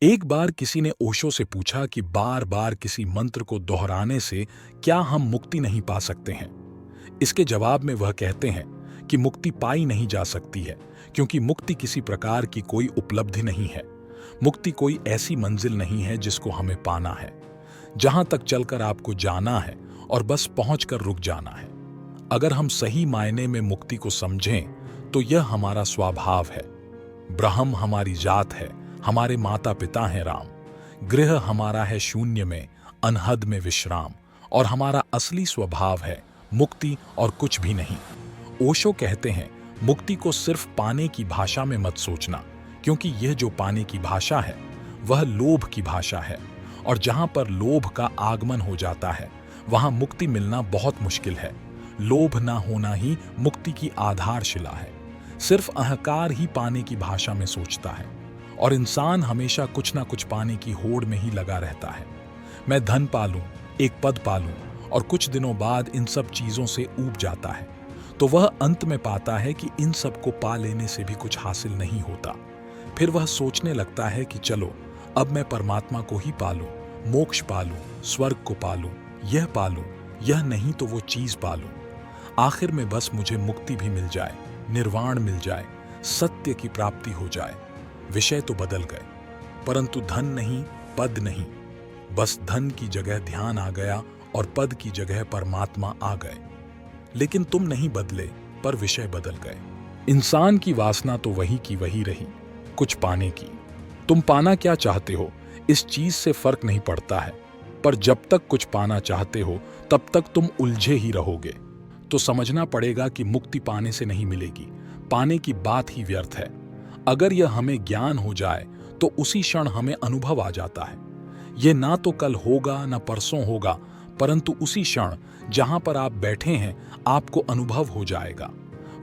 एक बार किसी ने ओशो से पूछा कि बार बार किसी मंत्र को दोहराने से क्या हम मुक्ति नहीं पा सकते हैं। इसके जवाब में वह कहते हैं कि मुक्ति पाई नहीं जा सकती है, क्योंकि मुक्ति किसी प्रकार की कोई उपलब्धि नहीं है। मुक्ति कोई ऐसी मंजिल नहीं है जिसको हमें पाना है, जहां तक चलकर आपको जाना है और बस पहुंचकर रुक जाना है। अगर हम सही मायने में मुक्ति को समझें तो यह हमारा स्वभाव है। ब्रह्म हमारी जात है, हमारे माता पिता हैं राम। गृह हमारा है शून्य में, अनहद में विश्राम, और हमारा असली स्वभाव है मुक्ति और कुछ भी नहीं। ओशो कहते हैं, मुक्ति को सिर्फ पाने की भाषा में मत सोचना, क्योंकि यह जो पाने की भाषा है वह लोभ की भाषा है, और जहां पर लोभ का आगमन हो जाता है वहां मुक्ति मिलना बहुत मुश्किल है। लोभ ना होना ही मुक्ति की आधारशिला है। सिर्फ अहंकार ही पाने की भाषा में सोचता है, और इंसान हमेशा कुछ ना कुछ पाने की होड़ में ही लगा रहता है। मैं धन पालूं, एक पद पालूं, और कुछ दिनों बाद इन सब चीजों से ऊब जाता है, तो वह अंत में पाता है कि इन सब को पा लेने से भी कुछ हासिल नहीं होता। फिर वह सोचने लगता है कि चलो अब मैं परमात्मा को ही पालूं, मोक्ष पालूं, स्वर्ग को पालूं, यह पालूं, यह नहीं तो वो चीज पालूं। आखिर में बस मुझे मुक्ति भी मिल जाए, निर्वाण मिल जाए, सत्य की प्राप्ति हो जाए। विषय तो बदल गए, परंतु धन नहीं, पद नहीं। बस धन की जगह ध्यान आ गया और पद की जगह परमात्मा आ गए। लेकिन तुम नहीं बदले, पर विषय बदल गए। इंसान की वासना तो वही की वही रही, कुछ पाने की। तुम पाना क्या चाहते हो इस चीज से फर्क नहीं पड़ता है, पर जब तक कुछ पाना चाहते हो तब तक तुम उलझे ही रहोगे। तो समझना पड़ेगा कि मुक्ति पाने से नहीं मिलेगी, पाने की बात ही व्यर्थ है। अगर यह हमें ज्ञान हो जाए तो उसी क्षण हमें अनुभव आ जाता है। यह ना तो कल होगा ना परसों होगा, परंतु उसी क्षण जहां पर आप बैठे हैं आपको अनुभव हो जाएगा।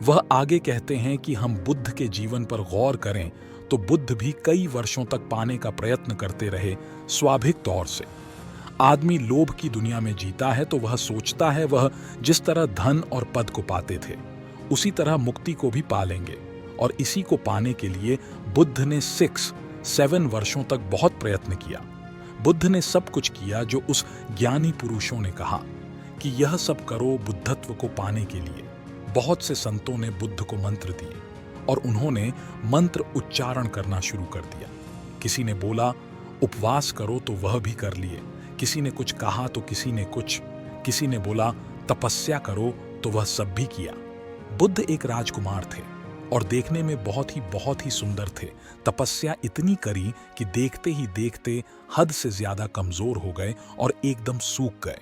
वह आगे कहते हैं कि हम बुद्ध के जीवन पर गौर करें तो बुद्ध भी कई वर्षों तक पाने का प्रयत्न करते रहे, स्वाभाविक तौर से। आदमी लोभ की दुनिया में जीता है तो वह सोचता है वह जिस तरह धन और पद को पाते थे उसी तरह मुक्ति को भी पा लेंगे, और इसी को पाने के लिए बुद्ध ने 7 वर्षों तक बहुत प्रयत्न किया। बुद्ध ने सब कुछ किया जो उस ज्ञानी पुरुषों ने कहा कि यह सब करो बुद्धत्व को पाने के लिए। बहुत से संतों ने बुद्ध को मंत्र दिए और उन्होंने मंत्र उच्चारण करना शुरू कर दिया। किसी ने बोला उपवास करो तो वह भी कर लिए, किसी ने कुछ कहा तो किसी ने कुछ, किसी ने बोला तपस्या करो तो वह सब भी किया। बुद्ध एक राजकुमार थे और देखने में बहुत ही सुंदर थे। तपस्या इतनी करी कि देखते ही देखते हद से ज्यादा कमजोर हो गए और एकदम सूख गए।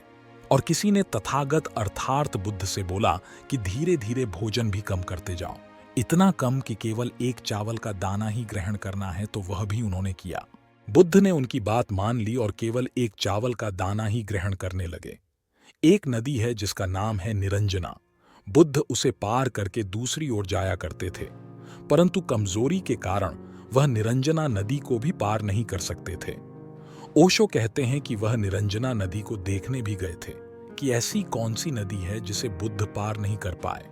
और किसी ने तथागत अर्थात बुद्ध से बोला कि धीरे धीरे भोजन भी कम करते जाओ, इतना कम कि केवल एक चावल का दाना ही ग्रहण करना है, तो वह भी उन्होंने किया। बुद्ध ने उनकी बात मान ली और केवल एक चावल का दाना ही ग्रहण करने लगे। एक नदी है जिसका नाम है निरंजना। बुद्ध उसे पार करके दूसरी ओर जाया करते थे, परंतु कमजोरी के कारण वह निरंजना नदी को भी पार नहीं कर सकते थे। ओशो कहते हैं कि वह निरंजना नदी को देखने भी गए थे कि ऐसी कौन सी नदी है जिसे बुद्ध पार नहीं कर पाए।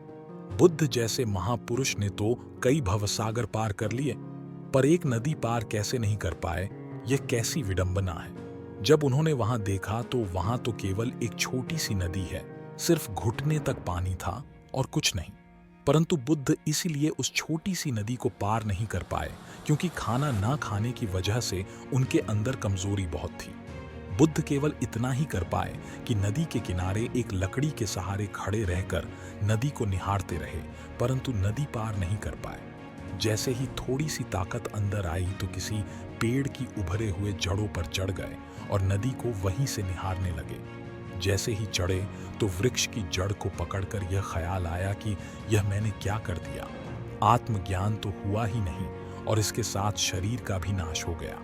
बुद्ध जैसे महापुरुष ने तो कई भवसागर पार कर लिए, पर एक नदी पार कैसे नहीं कर पाए, यह कैसी विडंबना है। जब उन्होंने वहां देखा तो वहां तो केवल एक छोटी सी नदी है, सिर्फ घुटने तक पानी था और कुछ नहीं। परंतु बुद्ध इसीलिए उस छोटी सी नदी को पार नहीं कर पाए क्योंकि खाना ना खाने की वजह से उनके अंदर कमजोरी बहुत थी। बुद्ध केवल इतना ही कर पाए कि नदी के किनारे एक लकड़ी के सहारे खड़े रहकर नदी को निहारते रहे, परंतु नदी पार नहीं कर पाए। जैसे ही थोड़ी सी ताकत अंदर आई तो किसी पेड़ की उभरे हुए जड़ों पर चढ़ गए और नदी को वहीं से निहारने लगे। जैसे ही चढ़े तो वृक्ष की जड़ को पकड़कर यह ख्याल आया कि यह मैंने क्या कर दिया। आत्मज्ञान तो हुआ ही नहीं और इसके साथ शरीर का भी नाश हो गया।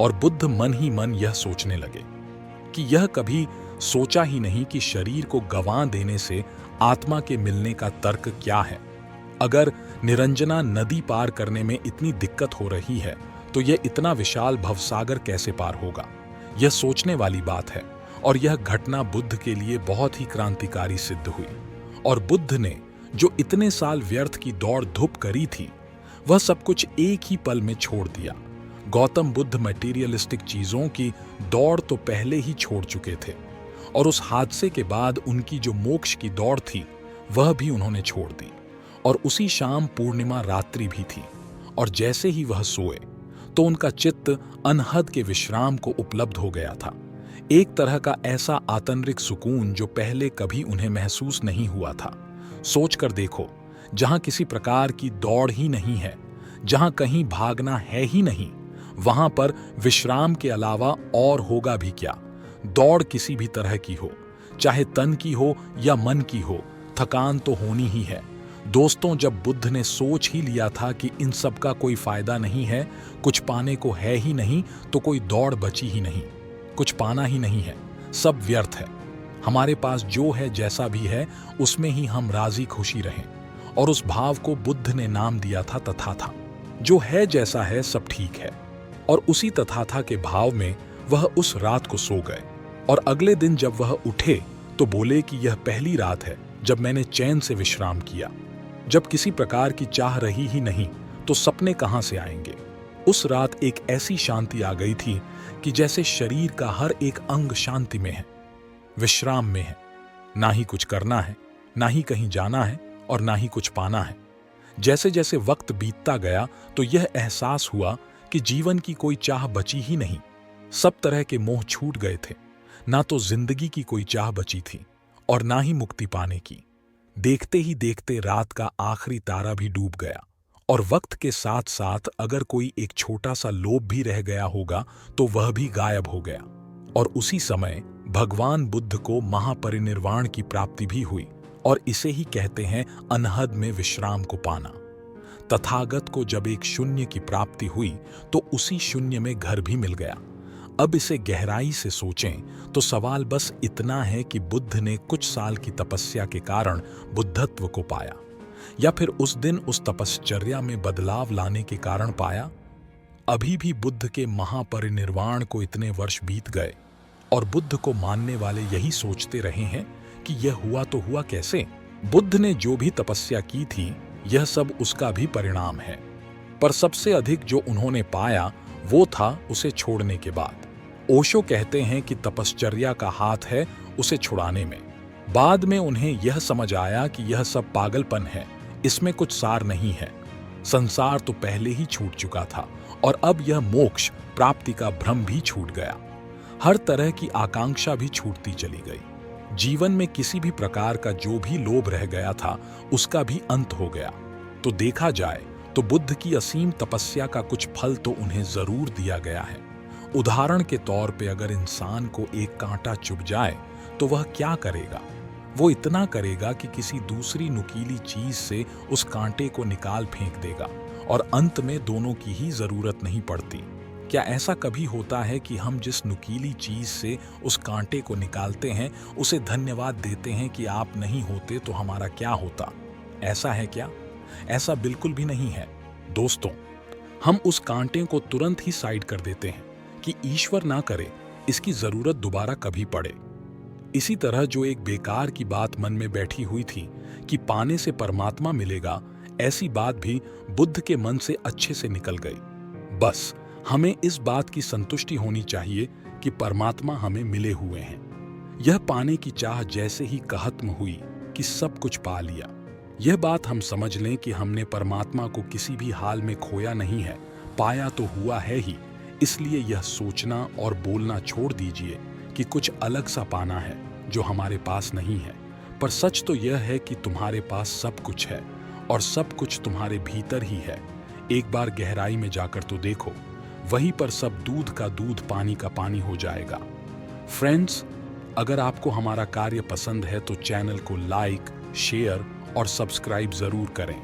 और बुद्ध मन ही मन यह सोचने लगे कि यह कभी सोचा ही नहीं कि शरीर को गंवा देने से आत्मा के मिलने का तर्क क्या है। अगर निरंजना नदी पार करने में इतनी दिक्कत हो रही है तो यह इतना विशाल भवसागर कैसे पार होगा। यह सोचने वाली बात है और यह घटना बुद्ध के लिए बहुत ही क्रांतिकारी सिद्ध हुई। और बुद्ध ने जो इतने साल व्यर्थ की दौड़ धूप करी थी वह सब कुछ एक ही पल में छोड़ दिया। गौतम बुद्ध मटेरियलिस्टिक चीजों की दौड़ तो पहले ही छोड़ चुके थे और उस हादसे के बाद उनकी जो मोक्ष की दौड़ थी वह भी उन्होंने छोड़ दी। और उसी शाम पूर्णिमा रात्रि भी थी और जैसे ही वह सोए तो उनका चित्त अनहद के विश्राम को उपलब्ध हो गया था। एक तरह का ऐसा आतंरिक सुकून जो पहले कभी उन्हें महसूस नहीं हुआ था। सोचकर देखो, जहां किसी प्रकार की दौड़ ही नहीं है, जहां कहीं भागना है ही नहीं, वहां पर विश्राम के अलावा और होगा भी क्या। दौड़ किसी भी तरह की हो, चाहे तन की हो या मन की हो, थकान तो होनी ही है। दोस्तों, जब बुद्ध ने सोच ही लिया था कि इन सब का कोई फायदा नहीं है, कुछ पाने को है ही नहीं, तो कोई दौड़ बची ही नहीं, कुछ पाना ही नहीं है, सब व्यर्थ है। हमारे पास जो है, जैसा भी है, उसमें ही हम राजी खुशी रहें। और उस भाव को बुद्ध ने नाम दिया था तथाथा। जो है जैसा है सब ठीक है। और उसी तथाथा के भाव में वह उस रात को सो गए। और अगले दिन जब वह उठे तो बोले कि यह पहली रात है जब मैंने चैन से विश्राम किया। जब किसी प्रकार की चाह रही ही नहीं तो सपने कहां से आएंगे। उस रात एक ऐसी शांति आ गई थी कि जैसे शरीर का हर एक अंग शांति में है, विश्राम में है। ना ही कुछ करना है, ना ही कहीं जाना है और ना ही कुछ पाना है। जैसे जैसे वक्त बीतता गया तो यह एहसास हुआ कि जीवन की कोई चाह बची ही नहीं। सब तरह के मोह छूट गए थे। ना तो जिंदगी की कोई चाह बची थी और ना ही मुक्ति पाने की। देखते ही देखते रात का आखिरी तारा भी डूब गया और वक्त के साथ साथ अगर कोई एक छोटा सा लोभ भी रह गया होगा तो वह भी गायब हो गया। और उसी समय भगवान बुद्ध को महापरिनिर्वाण की प्राप्ति भी हुई। और इसे ही कहते हैं अनहद में विश्राम को पाना। तथागत को जब एक शून्य की प्राप्ति हुई तो उसी शून्य में घर भी मिल गया। अब इसे गहराई से सोचें तो सवाल बस इतना है कि बुद्ध ने कुछ साल की तपस्या के कारण बुद्धत्व को पाया, या फिर उस दिन उस तपश्चर्या में बदलाव लाने के कारण पाया। अभी भी बुद्ध के महापरिनिर्वाण को इतने वर्ष बीत गए और बुद्ध को मानने वाले यही सोचते रहे हैं कि यह हुआ तो हुआ कैसे। बुद्ध ने जो भी तपस्या की थी यह सब उसका भी परिणाम है, पर सबसे अधिक जो उन्होंने पाया वो था उसे छोड़ने के बाद। ओशो कहते हैं कि तपश्चर्या का हाथ है उसे छुड़ाने में। बाद में उन्हें यह समझ आया कि यह सब पागलपन है, इसमें कुछ सार नहीं है। संसार तो पहले ही छूट चुका था और अब यह मोक्ष प्राप्ति का भ्रम भी छूट गया। हर तरह की आकांक्षा भी छूटती चली गई। जीवन में किसी भी प्रकार का जो भी लोभ रह गया था उसका भी अंत हो गया। तो देखा जाए तो बुद्ध की असीम तपस्या का कुछ फल तो उन्हें जरूर दिया गया है। उदाहरण के तौर पे अगर इंसान को एक कांटा चुभ जाए तो वह क्या करेगा? वो इतना करेगा कि किसी दूसरी नुकीली चीज से उस कांटे को निकाल फेंक देगा और अंत में दोनों की ही जरूरत नहीं पड़ती। क्या ऐसा कभी होता है कि हम जिस नुकीली चीज से उस कांटे को निकालते हैं उसे धन्यवाद देते हैं कि आप नहीं होते तो हमारा क्या होता? ऐसा है क्या? ऐसा बिल्कुल भी नहीं है। दोस्तों, हम उस कांटे को तुरंत ही साइड कर देते हैं कि ईश्वर ना करे इसकी जरूरत दोबारा कभी पड़े। इसी तरह जो एक बेकार की बात मन में बैठी हुई थी कि पाने से परमात्मा मिलेगा, ऐसी बात भी बुद्ध के मन से अच्छे से निकल गई। बस हमें इस बात की संतुष्टि होनी चाहिए कि परमात्मा हमें मिले हुए हैं। यह पाने की चाह जैसे ही खत्म हुई कि सब कुछ पा लिया। यह बात हम समझ लें कि हमने परमात्मा को किसी भी हाल में खोया नहीं है, पाया तो हुआ है ही। इसलिए यह सोचना और बोलना छोड़ दीजिए कि कुछ अलग सा पाना है जो हमारे पास नहीं है। पर सच तो यह है कि तुम्हारे पास सब कुछ है और सब कुछ तुम्हारे भीतर ही है। एक बार गहराई में जाकर तो देखो, वहीं पर सब दूध का दूध, पानी का पानी हो जाएगा। फ्रेंड्स, अगर आपको हमारा कार्य पसंद है तो चैनल को लाइक, शेयर और सब्सक्राइब जरूर करें।